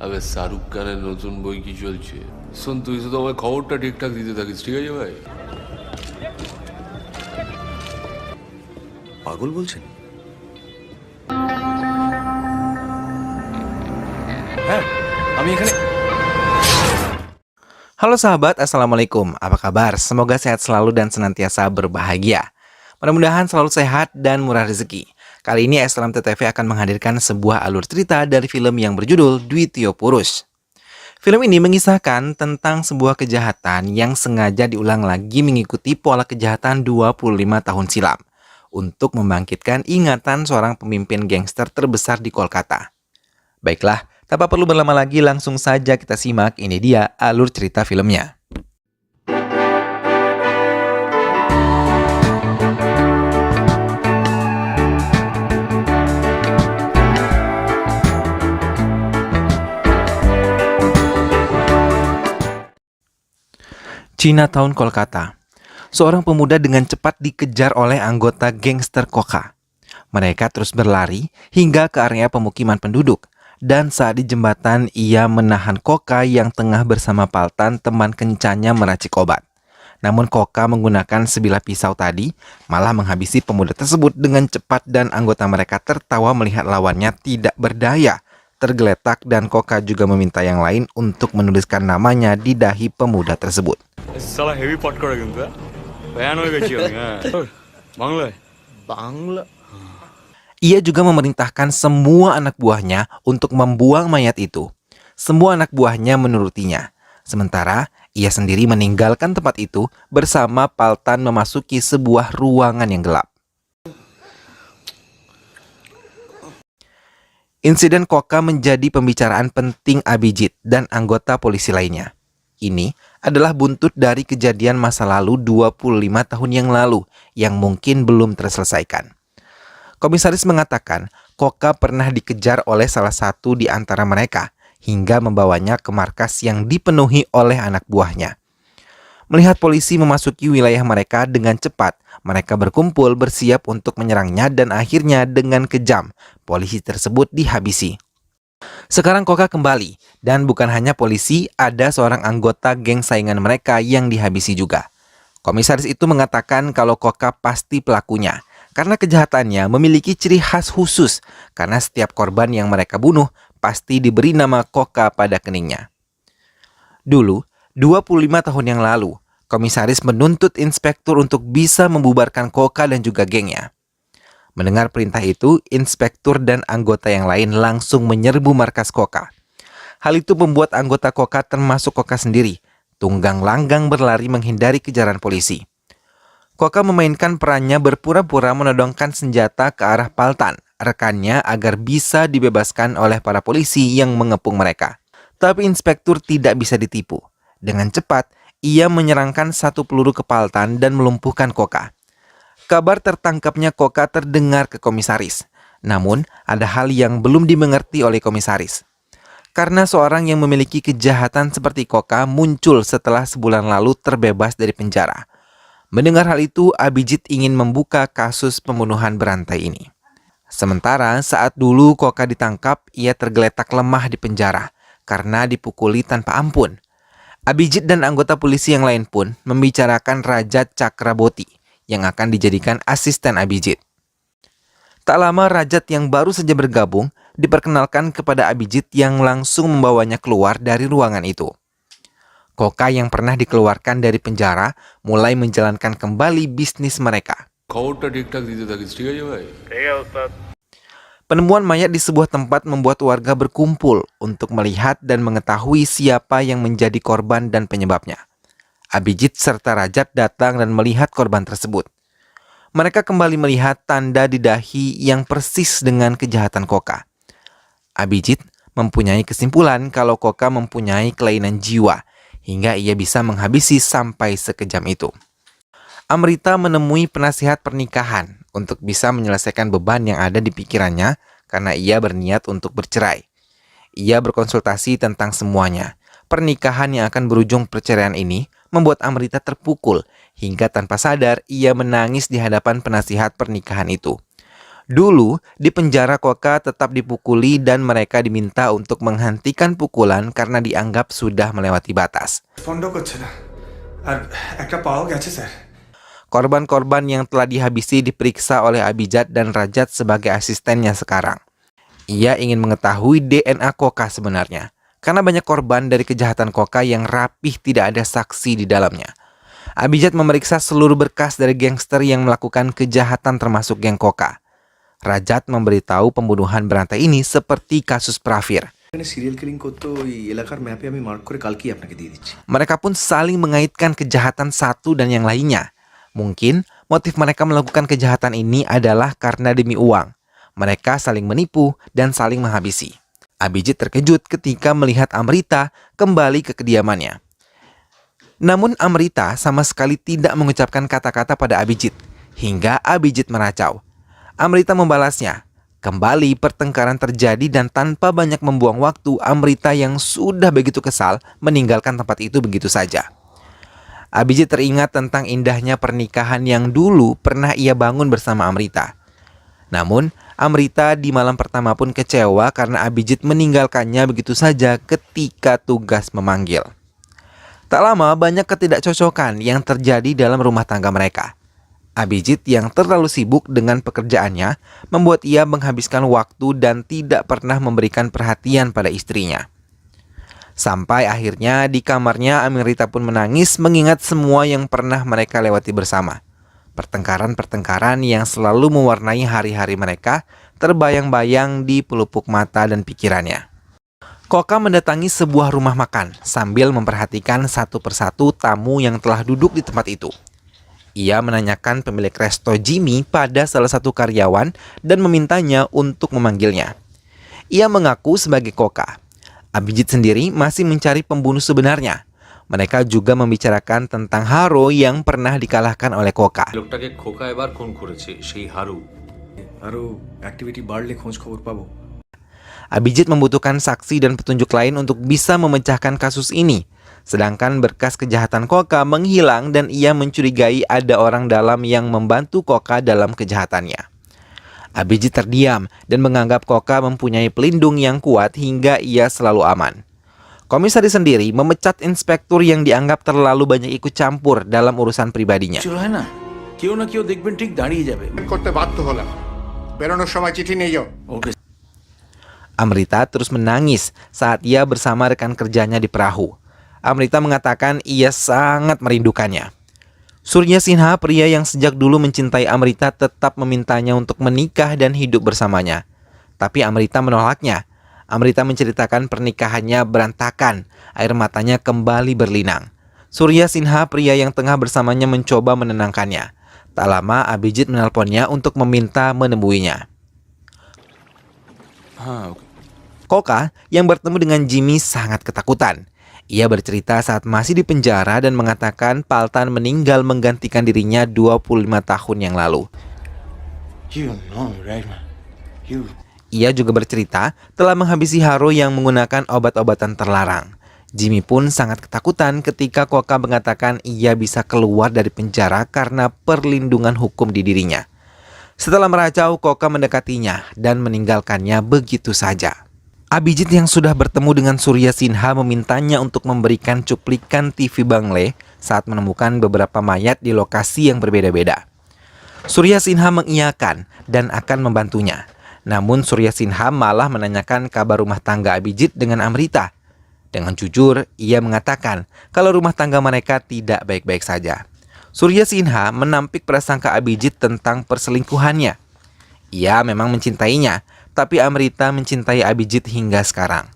আবে শাহরুখ খানের নতুন বই কি চলছে? শোন, তুই শুধু আমার খবরটা ঠিকঠাক দিতে থাকিস, ঠিক আছে ভাই? পাগল বলছেন? হ্যাঁ, আমি এখানে। Halo sahabat, Assalamualaikum. Apa kabar? Semoga sehat selalu dan senantiasa berbahagia. Mudah-mudahan selalu sehat dan murah rezeki. Kali ini Eslam TTV akan menghadirkan sebuah alur cerita dari film yang berjudul Dwitio Purus. Film ini mengisahkan tentang sebuah kejahatan yang sengaja diulang lagi mengikuti pola kejahatan 25 tahun silam untuk membangkitkan ingatan seorang pemimpin gangster terbesar di Kolkata. Baiklah, tanpa perlu berlama lagi, langsung saja kita simak. Ini dia alur cerita filmnya. Chinatown, Kolkata. Seorang pemuda dengan cepat dikejar oleh anggota gangster Koka. Mereka terus berlari hingga ke area pemukiman penduduk. Dan saat di jembatan, ia menahan Koka yang tengah bersama Paltan, teman kencannya, meracik obat. Namun Koka menggunakan sebilah pisau tadi malah menghabisi pemuda tersebut dengan cepat dan anggota mereka tertawa melihat lawannya tidak berdaya. Tergeletak dan Koka juga meminta yang lain untuk menuliskan namanya di dahi pemuda tersebut. Salah heavy pot kora কিন্তু ভয়ান হয়ে গেছি আমি বাংলায় Bangla. Ia juga memerintahkan semua anak buahnya untuk membuang mayat itu. Semua anak buahnya menurutinya. Sementara ia sendiri meninggalkan tempat itu bersama Paltan memasuki sebuah ruangan yang gelap. Insiden Koka menjadi pembicaraan penting Abhijit dan anggota polisi lainnya. Ini adalah buntut dari kejadian masa lalu 25 tahun yang lalu yang mungkin belum terselesaikan. Komisaris mengatakan Koka pernah dikejar oleh salah satu di antara mereka hingga membawanya ke markas yang dipenuhi oleh anak buahnya. Melihat polisi memasuki wilayah mereka dengan cepat, mereka berkumpul bersiap untuk menyerangnya dan akhirnya dengan kejam, polisi tersebut dihabisi. Sekarang Koka kembali dan bukan hanya polisi, ada seorang anggota geng saingan mereka yang dihabisi juga. Komisaris itu mengatakan kalau Koka pasti pelakunya. Karena kejahatannya memiliki ciri khas khusus, karena setiap korban yang mereka bunuh pasti diberi nama Koka pada keningnya. Dulu, 25 tahun yang lalu, komisaris menuntut inspektur untuk bisa membubarkan Koka dan juga gengnya. Mendengar perintah itu, inspektur dan anggota yang lain langsung menyerbu markas Koka. Hal itu membuat anggota Koka termasuk Koka sendiri, tunggang langgang berlari menghindari kejaran polisi. Koka memainkan perannya berpura-pura menodongkan senjata ke arah Paltan, rekannya, agar bisa dibebaskan oleh para polisi yang mengepung mereka. Tapi inspektur tidak bisa ditipu. Dengan cepat, ia menyerangkan satu peluru ke Paltan dan melumpuhkan Koka. Kabar tertangkapnya Koka terdengar ke komisaris. Namun, ada hal yang belum dimengerti oleh komisaris. Karena seorang yang memiliki kejahatan seperti Koka muncul setelah sebulan lalu terbebas dari penjara. Mendengar hal itu, Abhijit ingin membuka kasus pembunuhan berantai ini. Sementara saat dulu Koka ditangkap, ia tergeletak lemah di penjara karena dipukuli tanpa ampun. Abhijit dan anggota polisi yang lain pun membicarakan Rajat Chakraborty yang akan dijadikan asisten Abhijit. Tak lama Rajat yang baru saja bergabung diperkenalkan kepada Abhijit yang langsung membawanya keluar dari ruangan itu. Koka yang pernah dikeluarkan dari penjara mulai menjalankan kembali bisnis mereka. খবরটা ঠিকঠাক দিতে থাকিস, ঠিক আছে ভাই? Penemuan mayat di sebuah tempat membuat warga berkumpul untuk melihat dan mengetahui siapa yang menjadi korban dan penyebabnya. Abhijit serta Rajat datang dan melihat korban tersebut. Mereka kembali melihat tanda di dahi yang persis dengan kejahatan Koka. Abhijit mempunyai kesimpulan kalau Koka mempunyai kelainan jiwa, hingga ia bisa menghabisi sampai sekejam itu. Amrita menemui penasihat pernikahan untuk bisa menyelesaikan beban yang ada di pikirannya karena ia berniat untuk bercerai. Ia berkonsultasi tentang semuanya. Pernikahan yang akan berujung perceraian ini membuat Amrita terpukul hingga tanpa sadar ia menangis di hadapan penasihat pernikahan itu. Dulu, di penjara Koka tetap dipukuli dan mereka diminta untuk menghentikan pukulan karena dianggap sudah melewati batas. বন্ধ করছে না আর একটা পাও গেছে sir Korban-korban yang telah dihabisi diperiksa oleh Abijat dan Rajat sebagai asistennya sekarang. Ia ingin mengetahui DNA Koka sebenarnya, karena banyak korban dari kejahatan Koka yang rapih tidak ada saksi di dalamnya. Abijat memeriksa seluruh berkas dari gangster yang melakukan kejahatan termasuk geng Koka. Rajat memberitahu pembunuhan berantai ini seperti kasus Pravir. Serial killing করতে ওই এলাকার ম্যাপে আমি মার্ক করে কালকেই আপনাকে দিয়ে দিচ্ছি Mereka pun saling mengaitkan kejahatan satu dan yang lainnya. Mungkin motif mereka melakukan kejahatan ini adalah karena demi uang. Mereka saling menipu dan saling menghabisi. Abijit terkejut ketika melihat Amrita kembali ke kediamannya. Namun Amrita sama sekali tidak mengucapkan kata-kata pada Abijit, hingga Abijit meracau. Amrita membalasnya. Kembali pertengkaran terjadi dan tanpa banyak membuang waktu, Amrita yang sudah begitu kesal meninggalkan tempat itu begitu saja. Abijit teringat tentang indahnya pernikahan yang dulu pernah ia bangun bersama Amrita. Namun, Amrita di malam pertama pun kecewa karena Abijit meninggalkannya begitu saja ketika tugas memanggil. Tak lama banyak ketidakcocokan yang terjadi dalam rumah tangga mereka. Abijit yang terlalu sibuk dengan pekerjaannya membuat ia menghabiskan waktu dan tidak pernah memberikan perhatian pada istrinya. Sampai akhirnya di kamarnya Amrita pun menangis mengingat semua yang pernah mereka lewati bersama. Pertengkaran-pertengkaran yang selalu mewarnai hari-hari mereka terbayang-bayang di pelupuk mata dan pikirannya. Koka mendatangi sebuah rumah makan sambil memperhatikan satu persatu tamu yang telah duduk di tempat itu. Ia menanyakan pemilik resto Jimmy pada salah satu karyawan dan memintanya untuk memanggilnya. Ia mengaku sebagai Koka. Abijit sendiri masih mencari pembunuh sebenarnya. Mereka juga membicarakan tentang Haro yang pernah dikalahkan oleh Koka. লোকটাকে খোকা এবার খুন করেছে সেই হারু আরও অ্যাক্টিভিটি বাড়লে খোঁজ খবর পাবো Abijit membutuhkan saksi dan petunjuk lain untuk bisa memecahkan kasus ini. Sedangkan berkas kejahatan Koka menghilang dan ia mencurigai ada orang dalam yang membantu Koka dalam kejahatannya. Abijit terdiam dan menganggap Koka mempunyai pelindung yang kuat hingga ia selalu aman. Komisaris sendiri memecat inspektur yang dianggap terlalu banyak ikut campur dalam urusan pribadinya. চুর হয় না কেউ না কেউ দেখবেন ঠিক দাঁড়িয়ে যাবে করতে বাধ্য হলাম বেরোনোর সময় চিঠি নিয়ে যাও ওকে Amrita terus menangis saat ia bersama rekan kerjanya di perahu. Amrita mengatakan ia sangat merindukannya. Surya Sinha, pria yang sejak dulu mencintai Amrita, tetap memintanya untuk menikah dan hidup bersamanya. Tapi Amrita menolaknya. Amrita menceritakan pernikahannya berantakan, air matanya kembali berlinang. Surya Sinha, pria yang tengah bersamanya, mencoba menenangkannya. Tak lama Abijit menelponnya untuk meminta menemuinya. Koka yang bertemu dengan Jimmy sangat ketakutan. Ia bercerita saat masih di penjara dan mengatakan Paltan meninggal menggantikan dirinya 25 tahun yang lalu. Ia juga bercerita telah menghabisi Haro yang menggunakan obat-obatan terlarang. Jimmy pun sangat ketakutan ketika Koka mengatakan ia bisa keluar dari penjara karena perlindungan hukum di dirinya. Setelah meracau, Koka mendekatinya dan meninggalkannya begitu saja. Abijit yang sudah bertemu dengan Surya Sinha memintanya untuk memberikan cuplikan TV Bangle saat menemukan beberapa mayat di lokasi yang berbeda-beda. Surya Sinha mengiyakan dan akan membantunya. Namun Surya Sinha malah menanyakan kabar rumah tangga Abijit dengan Amrita. Dengan jujur, ia mengatakan kalau rumah tangga mereka tidak baik-baik saja. Surya Sinha menampik prasangka Abijit tentang perselingkuhannya. Ia memang mencintainya, tapi Amrita mencintai Abijit hingga sekarang.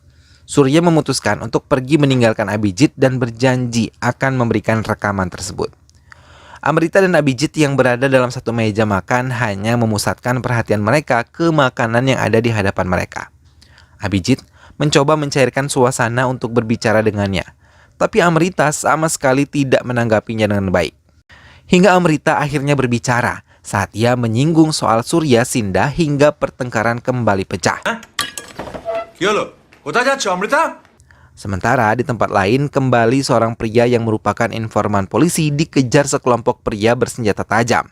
Surya memutuskan untuk pergi meninggalkan Abijit dan berjanji akan memberikan rekaman tersebut. Amrita dan Abijit yang berada dalam satu meja makan hanya memusatkan perhatian mereka ke makanan yang ada di hadapan mereka. Abijit mencoba mencairkan suasana untuk berbicara dengannya, tapi Amrita sama sekali tidak menanggapinya dengan baik. Hingga Amrita akhirnya berbicara saat ia menyinggung soal Surya Sinha hingga pertengkaran kembali pecah. কি হলো কোথায় যাচ্ছ Amrita Sementara di tempat lain, kembali seorang pria yang merupakan informan polisi dikejar sekelompok pria bersenjata tajam.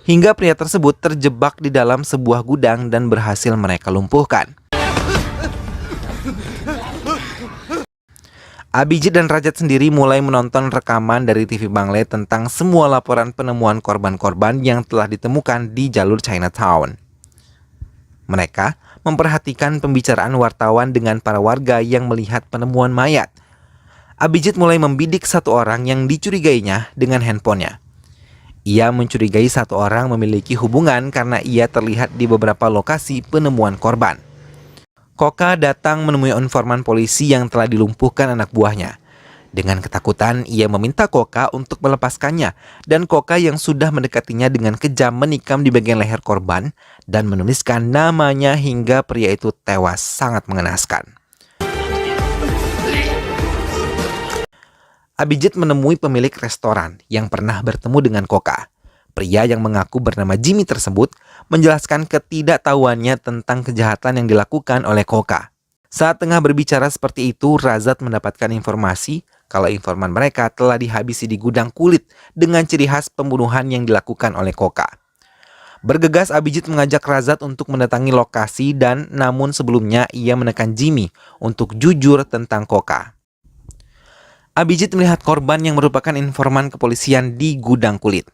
hingga pria tersebut terjebak di dalam sebuah gudang dan berhasil mereka lumpuhkan. Abhijit dan Rajat sendiri mulai menonton rekaman dari TV Bangle tentang semua laporan penemuan korban-korban yang telah ditemukan di jalur Chinatown. Mereka memperhatikan pembicaraan wartawan dengan para warga yang melihat penemuan mayat. Abhijit mulai membidik satu orang yang dicurigainya dengan handphonenya. Ia mencurigai satu orang memiliki hubungan karena ia terlihat di beberapa lokasi penemuan korban. Koka datang menemui informan polisi yang telah dilumpuhkan anak buahnya. Dengan ketakutan, ia meminta Koka untuk melepaskannya, dan Koka yang sudah mendekatinya dengan kejam menikam di bagian leher korban dan menuliskan namanya hingga pria itu tewas sangat mengenaskan. Abhijit menemui pemilik restoran yang pernah bertemu dengan Koka. Pria yang mengaku bernama Jimmy tersebut menjelaskan ketidaktahuannya tentang kejahatan yang dilakukan oleh Koka. Saat tengah berbicara seperti itu, Razat mendapatkan informasi kalau informan mereka telah dihabisi di gudang kulit dengan ciri khas pembunuhan yang dilakukan oleh Koka. Bergegas, Abhijit mengajak Razat untuk mendatangi lokasi dan namun sebelumnya ia menekan Jimmy untuk jujur tentang Koka. Abhijit melihat korban yang merupakan informan kepolisian di gudang kulit.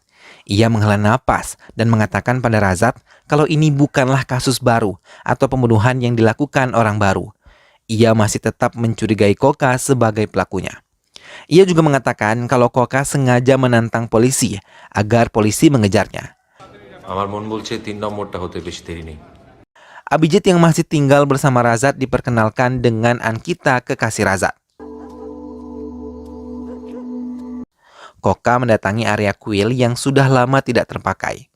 Ia menghela napas dan mengatakan pada Razat kalau ini bukanlah kasus baru atau pembunuhan yang dilakukan orang baru. Ia masih tetap mencurigai Koka sebagai pelakunya. Ia juga mengatakan kalau Koka sengaja menantang polisi agar polisi mengejarnya. আমার মন বলছে 3 নম্বরটা হতে বেশি দেরি নেই. Abhijit yang masih tinggal bersama Razat diperkenalkan dengan Ankita, kekasih Razat. Koka mendatangi area kuil yang sudah lama tidak terpakai.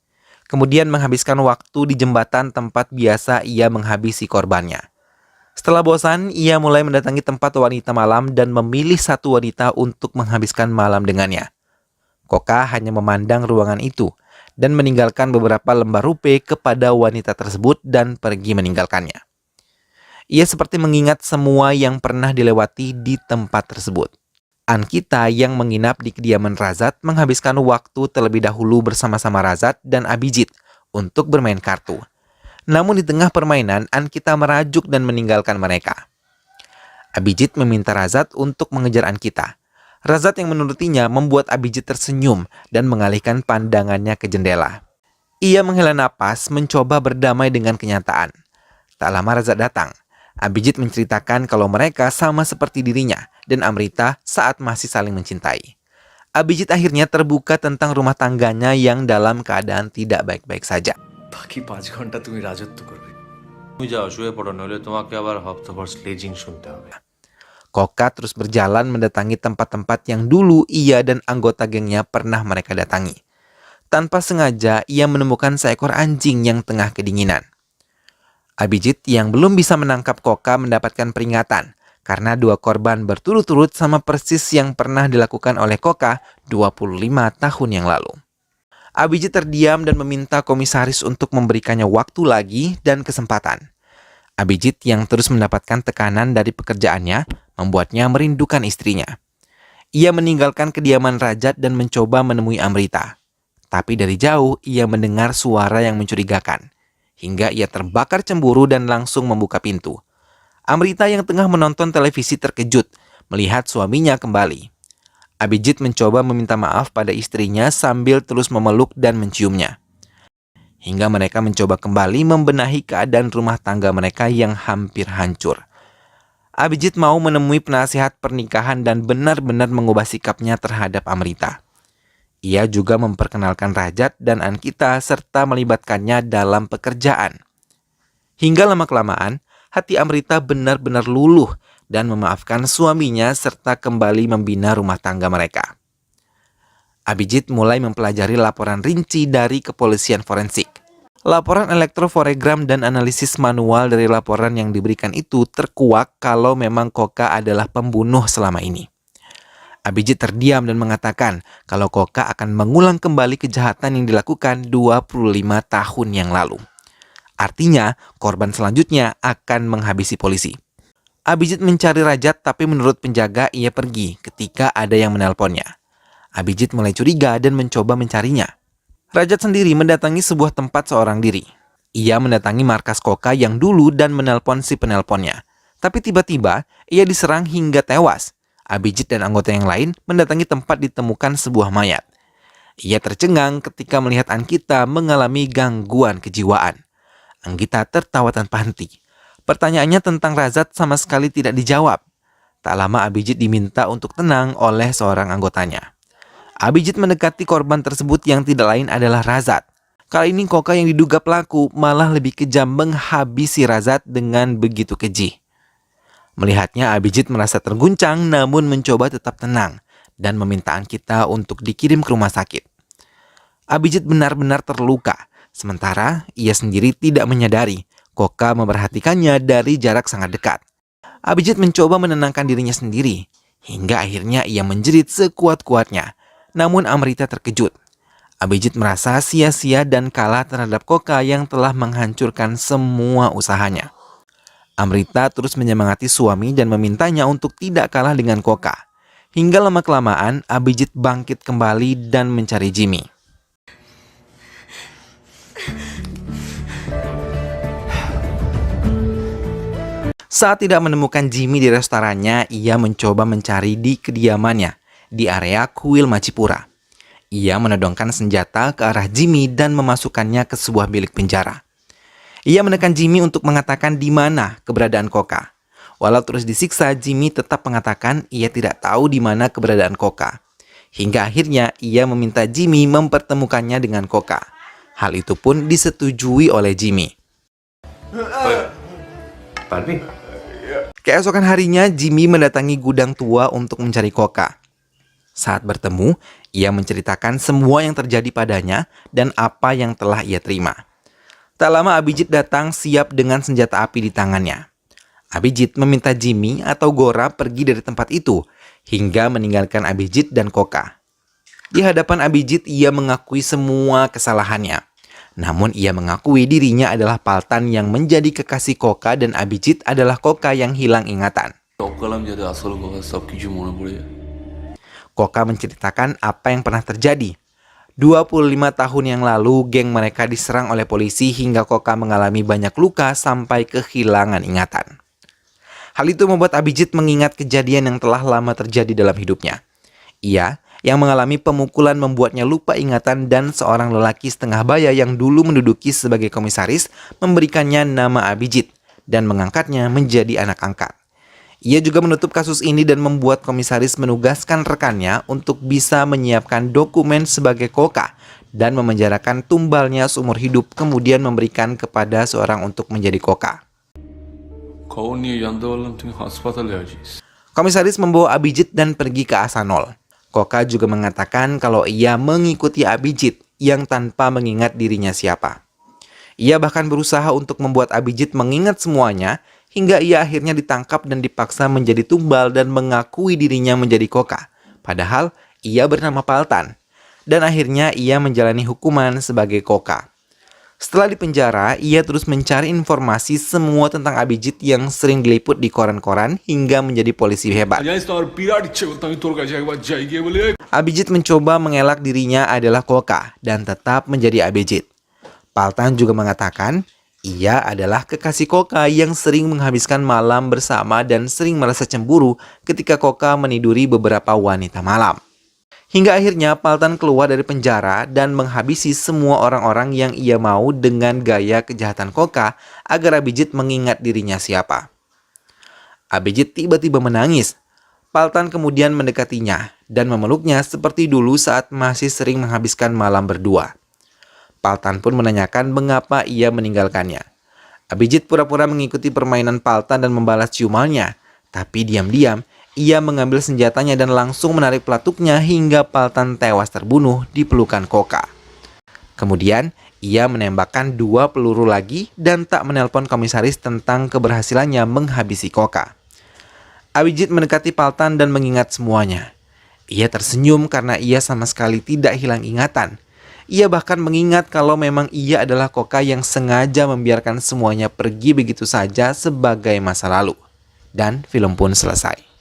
Kemudian menghabiskan waktu di jembatan tempat biasa ia menghabisi korbannya. Setelah bosan, ia mulai mendatangi tempat wanita malam dan memilih satu wanita untuk menghabiskan malam dengannya. Koka hanya memandang ruangan itu dan meninggalkan beberapa lembar rupiah kepada wanita tersebut dan pergi meninggalkannya. Ia seperti mengingat semua yang pernah dilewati di tempat tersebut. Ankita yang menginap di kediaman Razat menghabiskan waktu terlebih dahulu bersama-sama Razat dan Abhijit untuk bermain kartu. Namun di tengah permainan, Ankita merajuk dan meninggalkan mereka. Abhijit meminta Razat untuk mengejar Ankita. Razat yang menurutinya membuat Abhijit tersenyum dan mengalihkan pandangannya ke jendela. Ia menghela napas mencoba berdamai dengan kenyataan. Tak lama Razat datang. Abhijit menceritakan kalau mereka sama seperti dirinya dan Amrita saat masih saling mencintai. Abhijit akhirnya terbuka tentang rumah tangganya yang dalam keadaan tidak baik-baik saja. বাকি 5 ঘন্টা তুমি রাজত্ব করবে। তুমি যাও শুয়ে পড়ো, নইলে তোমাকে আবার হপ্তাভর স্লেজিং শুনতে হবে. Koka terus berjalan mendatangi tempat-tempat yang dulu ia dan anggota gengnya pernah mereka datangi. Tanpa sengaja, ia menemukan seekor anjing yang tengah kedinginan. Abhijit yang belum bisa menangkap Koka mendapatkan peringatan karena 2 korban berturut-turut sama persis yang pernah dilakukan oleh Koka 25 tahun yang lalu. Abhijit terdiam dan meminta komisaris untuk memberikannya waktu lagi dan kesempatan. Abhijit yang terus mendapatkan tekanan dari pekerjaannya membuatnya merindukan istrinya. Ia meninggalkan kediaman Rajat dan mencoba menemui Amrita. Tapi dari jauh ia mendengar suara yang mencurigakan. Hingga ia terbakar cemburu dan langsung membuka pintu. Amrita yang tengah menonton televisi terkejut melihat suaminya kembali. Abhijit mencoba meminta maaf pada istrinya sambil terus memeluk dan menciumnya. Hingga mereka mencoba kembali membenahi keadaan rumah tangga mereka yang hampir hancur. Abhijit mau menemui penasihat pernikahan dan benar-benar mengubah sikapnya terhadap Amrita. Ia juga memperkenalkan Rajat dan Ankita serta melibatkannya dalam pekerjaan. Hingga lama-kelamaan, hati Amrita benar-benar luluh dan memaafkan suaminya serta kembali membina rumah tangga mereka. Abhijit mulai mempelajari laporan rinci dari kepolisian forensik. Laporan elektroforegram dan analisis manual dari laporan yang diberikan itu terkuak kalau memang Koka adalah pembunuh selama ini. Abhijit terdiam dan mengatakan kalau Koka akan mengulang kembali kejahatan yang dilakukan 25 tahun yang lalu. Artinya, korban selanjutnya akan menghabisi polisi. Abhijit mencari Rajat tapi menurut penjaga ia pergi ketika ada yang menelponnya. Abhijit mulai curiga dan mencoba mencarinya. Rajat sendiri mendatangi sebuah tempat seorang diri. Ia mendatangi markas Koka yang dulu dan menelpon si penelponnya. Tapi tiba-tiba ia diserang hingga tewas. Abhijit dan anggota yang lain mendatangi tempat ditemukan sebuah mayat. Ia tercengang ketika melihat Ankita mengalami gangguan kejiwaan. Anggita tertawa tanpa henti. Pertanyaannya tentang Razat sama sekali tidak dijawab. Tak lama Abhijit diminta untuk tenang oleh seorang anggotanya. Abhijit mendekati korban tersebut yang tidak lain adalah Razat. Kali ini Koka yang diduga pelaku malah lebih kejam menghabisi Razat dengan begitu keji. Melihatnya Abhijit merasa terguncang namun mencoba tetap tenang dan meminta Ankita untuk dikirim ke rumah sakit. Abhijit benar-benar terluka, sementara ia sendiri tidak menyadari Koka memperhatikannya dari jarak sangat dekat. Abhijit mencoba menenangkan dirinya sendiri, hingga akhirnya ia menjerit sekuat-kuatnya. Namun Amrita terkejut. Abhijit merasa sia-sia dan kalah terhadap Koka yang telah menghancurkan semua usahanya. Amrita terus menyemangati suami dan memintanya untuk tidak kalah dengan Koka. Hingga lama-kelamaan Abhijit bangkit kembali dan mencari Jimmy. Saat tidak menemukan Jimmy di restorannya, ia mencoba mencari di kediamannya di area kuil Machipura. Ia menodongkan senjata ke arah Jimmy dan memasukkannya ke sebuah bilik penjara. Ia menekan Jimmy untuk mengatakan di mana keberadaan Koka. Walau terus disiksa, Jimmy tetap mengatakan ia tidak tahu di mana keberadaan Koka. Hingga akhirnya ia meminta Jimmy mempertemukannya dengan Koka. Hal itu pun disetujui oleh Jimmy. Keesokan harinya, Jimmy mendatangi gudang tua untuk mencari Koka. Saat bertemu, ia menceritakan semua yang terjadi padanya dan apa yang telah ia terima. Tak lama Abhijit datang siap dengan senjata api di tangannya. Abhijit meminta Jimmy atau Gora pergi dari tempat itu hingga meninggalkan Abhijit dan Koka. Di hadapan Abhijit ia mengakui semua kesalahannya. Namun ia mengakui dirinya adalah Paltan yang menjadi kekasih Koka dan Abhijit adalah Koka yang hilang ingatan. Koka menceritakan apa yang pernah terjadi. 25 tahun yang lalu, geng mereka diserang oleh polisi hingga Koka mengalami banyak luka sampai kehilangan ingatan. Hal itu membuat Abhijit mengingat kejadian yang telah lama terjadi dalam hidupnya. Ia yang mengalami pemukulan membuatnya lupa ingatan dan seorang lelaki setengah baya yang dulu menduduki sebagai komisaris memberikannya nama Abhijit dan mengangkatnya menjadi anak angkat. Ia juga menutup kasus ini dan membuat komisaris menugaskan rekannya untuk bisa menyiapkan dokumen sebagai Koka dan memenjarakan tumbalnya seumur hidup kemudian memberikan kepada seorang untuk menjadi Koka. Komisaris membawa Abhijit dan pergi ke Asanol. Koka juga mengatakan kalau ia mengikuti Abhijit yang tanpa mengingat dirinya siapa. Ia bahkan berusaha untuk membuat Abhijit mengingat semuanya hingga ia akhirnya ditangkap dan dipaksa menjadi tumbal dan mengakui dirinya menjadi Koka. Padahal ia bernama Paltan. Dan akhirnya ia menjalani hukuman sebagai Koka. Setelah dipenjara, ia terus mencari informasi semua tentang Abhijit yang sering diliput di koran-koran hingga menjadi polisi hebat. Abhijit mencoba mengelak dirinya adalah Koka dan tetap menjadi Abhijit. Paltan juga mengatakan ia adalah kekasih Koka yang sering menghabiskan malam bersama dan sering merasa cemburu ketika Koka meniduri beberapa wanita malam. Hingga akhirnya Paltan keluar dari penjara dan menghabisi semua orang-orang yang ia mau dengan gaya kejahatan Koka agar Abhijit mengingat dirinya siapa. Abhijit tiba-tiba menangis. Paltan kemudian mendekatinya dan memeluknya seperti dulu saat masih sering menghabiskan malam berdua. Paltan pun menanyakan mengapa ia meninggalkannya. Abhijit pura-pura mengikuti permainan Paltan dan membalas ciumannya. Tapi diam-diam, ia mengambil senjatanya dan langsung menarik pelatuknya hingga Paltan tewas terbunuh di pelukan Koka. Kemudian, ia menembakkan 2 peluru lagi dan tak menelpon komisaris tentang keberhasilannya menghabisi Koka. Abhijit mendekati Paltan dan mengingat semuanya. Ia tersenyum karena ia sama sekali tidak hilang ingatan. Ia bahkan mengingat kalau memang ia adalah Koka yang sengaja membiarkan semuanya pergi begitu saja sebagai masa lalu. Dan film pun selesai.